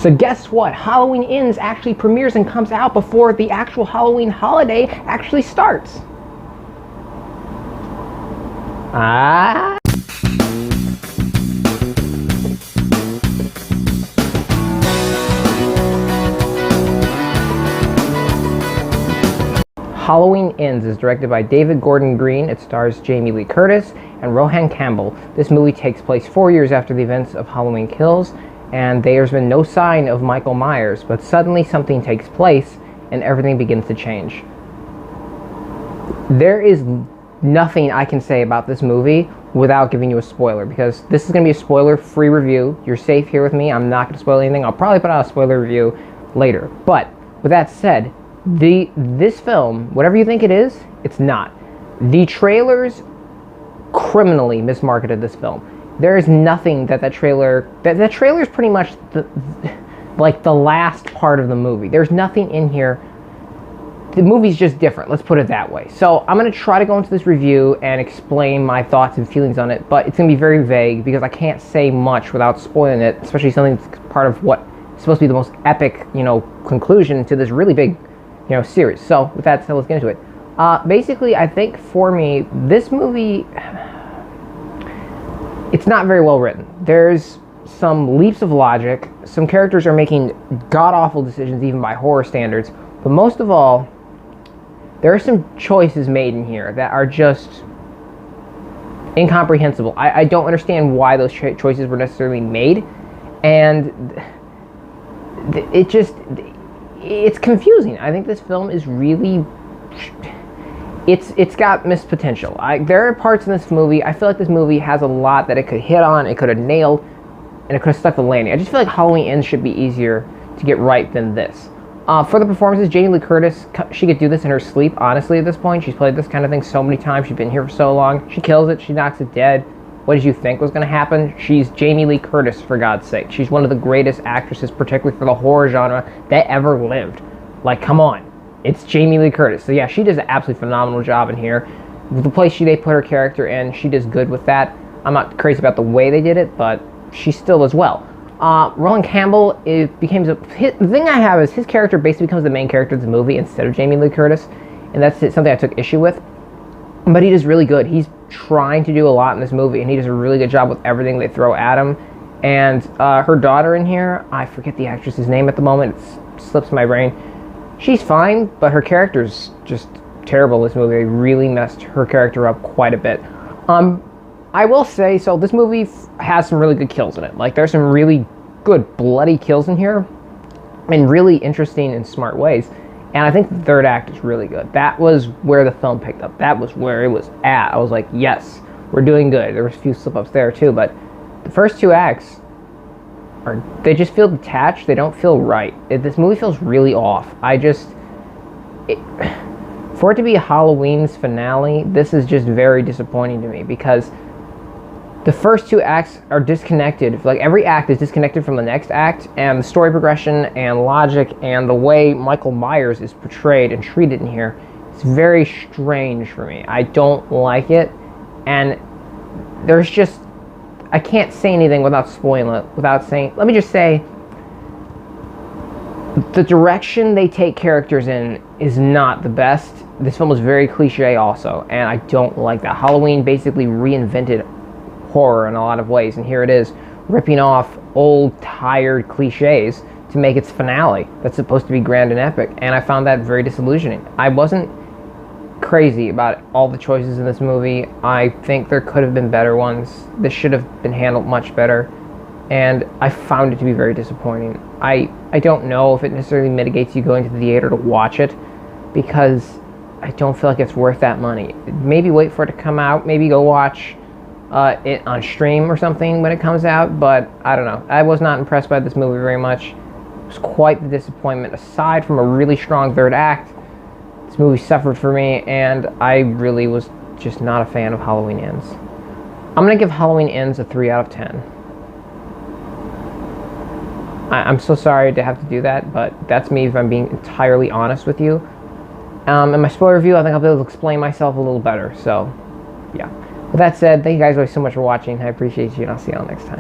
So guess what? Halloween Ends actually premieres and comes out before the actual Halloween holiday actually starts. Halloween Ends is directed by David Gordon Green. It stars Jamie Lee Curtis and Rohan Campbell. This movie takes place 4 years after the events of Halloween Kills, and there's been no sign of Michael Myers, but suddenly something takes place and everything begins to change. There is nothing I can say about this movie without giving you a spoiler, because this is going to be a spoiler-free review. You're safe here with me. I'm not going to spoil anything. I'll probably put out a spoiler review later. But with that said, this film, whatever you think it is, it's not. The trailers criminally mismarketed this film. There is nothing that trailer is pretty much the last part of the movie. There's nothing in here. The movie's just different, let's put it that way. So I'm going to try to go into this review and explain my thoughts and feelings on it, but it's going to be very vague because I can't say much without spoiling it, especially something that's part of what is supposed to be the most epic, conclusion to this really big, series. So with that said, let's get into it. Basically, I think for me, this movie, it's not very well written. There's some leaps of logic. Some characters are making god-awful decisions even by horror standards. But most of all, there are some choices made in here that are just incomprehensible. I don't understand why those choices were necessarily made. And it's confusing. I think this film is really... It's got missed potential. There are parts in this movie, I feel like this movie has a lot that it could hit on, it could have nailed, and it could have stuck the landing. I just feel like Halloween Ends should be easier to get right than this. For the performances, Jamie Lee Curtis, she could do this in her sleep, honestly, at this point. She's played this kind of thing so many times. She's been here for so long. She kills it. She knocks it dead. What did you think was going to happen? She's Jamie Lee Curtis, for God's sake. She's one of the greatest actresses, particularly for the horror genre, that ever lived. Like, come on. It's Jamie Lee Curtis. So yeah, she does an absolutely phenomenal job in here. The place they put her character in, she does good with that. I'm not crazy about the way they did it, but she still does well. Rohan Campbell, the thing I have is his character basically becomes the main character of the movie instead of Jamie Lee Curtis, and that's something I took issue with. But he does really good. He's trying to do a lot in this movie, and he does a really good job with everything they throw at him. And her daughter in here, I forget the actress's name at the moment, it slips my brain. She's fine, but her character's just terrible in this movie. They really messed her character up quite a bit. I will say, so this movie has some really good kills in it. Like, there's some really good bloody kills in here in really interesting and smart ways. And I think the third act is really good. That was where the film picked up. That was where it was at. I was like, yes, we're doing good. There was a few slip-ups there too, but the first two acts, they just feel detached. They don't feel right. This movie feels really off. For it to be a Halloween's finale, this is just very disappointing to me because the first two acts are disconnected. Like, every act is disconnected from the next act, and the story progression and logic and the way Michael Myers is portrayed and treated in here, it's very strange for me. I don't like it, and there's just, I can't say anything without spoiling it, let me just say, the direction they take characters in is not the best. This film is very cliche also, and I don't like that. Halloween basically reinvented horror in a lot of ways, and here it is ripping off old, tired cliches to make its finale that's supposed to be grand and epic, and I found that very disillusioning. I wasn't crazy about all the choices in this movie. I think there could have been better ones. This should have been handled much better, and I found it to be very disappointing. I don't know if it necessarily mitigates you going to the theater to watch it, because I don't feel like it's worth that money. Maybe wait for it to come out, maybe go watch it on stream or something when it comes out, but I don't know. I was not impressed by this movie very much. It was quite the disappointment. Aside from a really strong third act, this movie suffered for me, and I really was just not a fan of Halloween Ends. I'm going to give Halloween Ends a 3 out of 10. I'm so sorry to have to do that, but that's me if I'm being entirely honest with you. In my spoiler review, I think I'll be able to explain myself a little better, so yeah. With that said, thank you guys always so much for watching. I appreciate you, and I'll see you all next time.